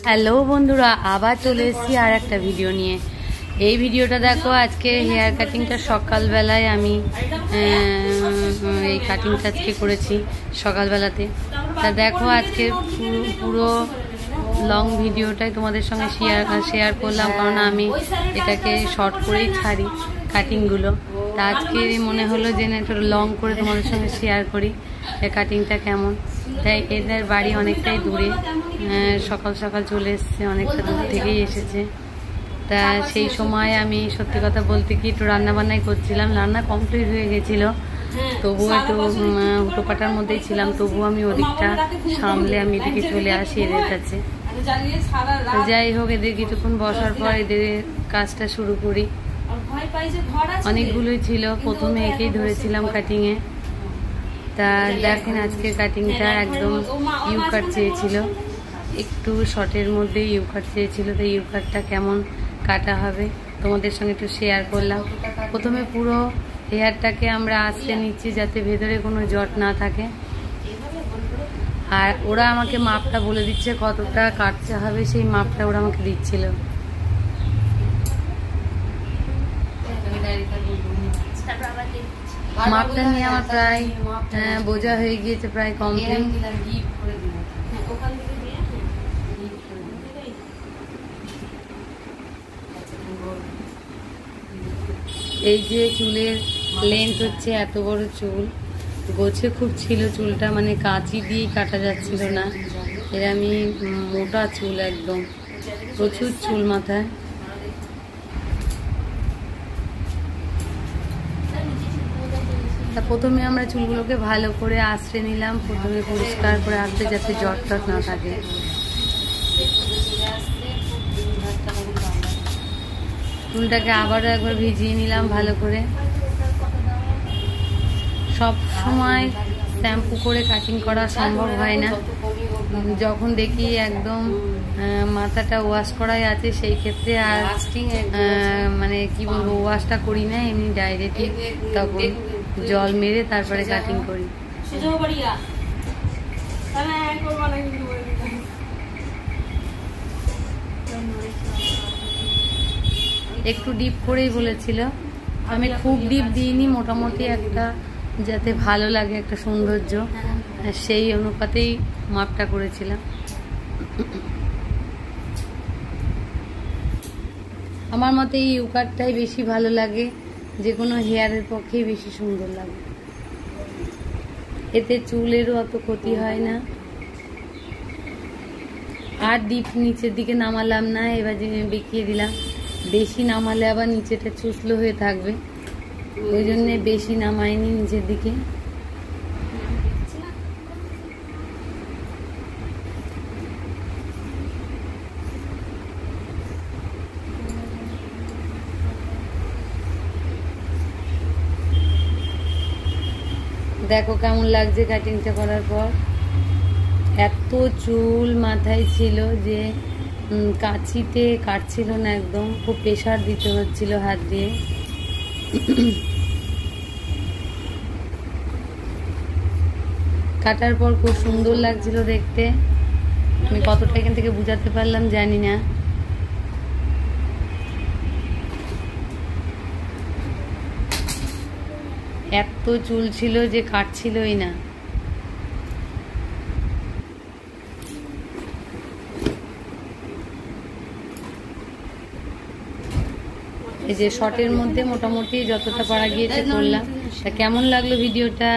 Hello বন্ধুরা, আবার চলে এসেছি আর একটা ভিডিও নিয়ে। এই ভিডিওটা দেখো, আজকে হেয়ার কাটিংটা সকালবেলায় আমি এই কাটিংটা আজকে করেছি সকালবেলাতে। তা দেখো, আজকে পুরো লং ভিডিওটাই তোমাদের সঙ্গে শেয়ার করলাম, কারণ আমি এটাকে শর্ট করেই ছাড়ি কাটিংগুলো। তা আজকে মনে হলো যে না, একটু লং করে তোমাদের সঙ্গে শেয়ার করি কাটিংটা কেমন। তাই এদের বাড়ি অনেকটাই দূরে, সকাল সকাল চলে এসছে, অনেকটা দূর থেকেই এসেছে। তা সেই সময় আমি সত্যি কথা বলতে কি একটু রান্নাবান্নাই করছিলাম, রান্না কমপ্লিট হয়ে গেছিলো, তবুও একটু হুটোপাটার মধ্যেই ছিলাম। তবুও আমি ওদিকটা সামলে আমি এদিকে চলে আসি এদের কাছে। যাই হোক, এদের কিছুক্ষণ বসার পর এদের কাজটা শুরু করি। অনেকগুলোই ছিল, প্রথমে একেই ধরেছিলাম কাটিংয়ে। তা দেখেন, আজকের কাটিংটা একদম ইউ কাট চেয়েছিল, একটু শর্টের মধ্যে ইউ কাট চেয়েছিল। তো ইউ কাটটা কেমন কাটা হবে তোমাদের সঙ্গে একটু শেয়ার করলাম। প্রথমে পুরো হেয়ারটাকে আমরা আঁচড়ে নিচ্ছি যাতে ভেতরে কোনো জট না থাকে। আর ওরা আমাকে মাপটা বলে দিচ্ছে কতটা কাটতে হবে, সেই মাপটা ওরা আমাকে দিচ্ছিল। মাপটা নিয়ে আমার প্রায় বোঝা হয়ে গিয়েছে, প্রায় কমপ্লিট। এই যে চুলের লেন্থ হচ্ছে এত বড় চুল, গোছে খুব ছিল চুলটা, মানে কাঁচি দিয়েই কাটা যাচ্ছিল না। এর আমি মোটা চুল, একদম প্রচুর চুল মাথায়। তা প্রথমে আমরা চুলগুলোকে ভালো করে আঁচড়ে নিলাম, প্রথমে পরিষ্কার করে আঁচড়ে যাতে জট টট না থাকে। চুলটাকে আবারও একবার ভিজিয়ে নিলাম ভালো করে। সব সময় শ্যাম্পু করে কাটিং করা সম্ভব হয় না, যখন দেখি একদম মাথাটা ওয়াশ করাই আছে সেই ক্ষেত্রে আর মানে কি বলবো, ওয়াশটা করি না, এমনি ডাইরেক্টই তখন জল মেরে তারপরে কাটিং করি। একটু ডিপ করেই বলেছিল, আমি খুব ডিপ দিইনি, মোটামুটি একটা যাতে ভালো লাগে, একটা সৌন্দর্য, সেই অনুপাতেই মাপটা করেছিলাম। আমার মতে এই ইউ কাটটাই বেশি ভালো লাগে, যে কোনো হেয়ারের পক্ষেই বেশি সুন্দর লাগে। এতে চুলেরও অত ক্ষতি হয় না। আর ডিপ নিচের দিকে নামালাম না, এবার বেঁকিয়ে দিলাম। বেশি নামালে আবার নিচেটা চুসলো হয়ে থাকবে, ওই জন্যে বেশি নামাইনি নিচের দিকে। দেখো কেমন লাগছে কাটিংটা করার পর। এত চুল মাথায় ছিল যে কাঁচিতে কাটছিল না, একদম খুব প্রেশার দিতে হচ্ছিল হাত দিয়ে। কাটার পর খুব সুন্দর লাগছিল দেখতে। আমি কতটা এখান থেকে বুঝাতে পারলাম জানি না। এত চুল ছিল যে কাটছিলই না। এই যে শর্টের মধ্যে মোটামুটি যতটা পারা গিয়েছে করলাম। তা কেমন লাগলো ভিডিওটা?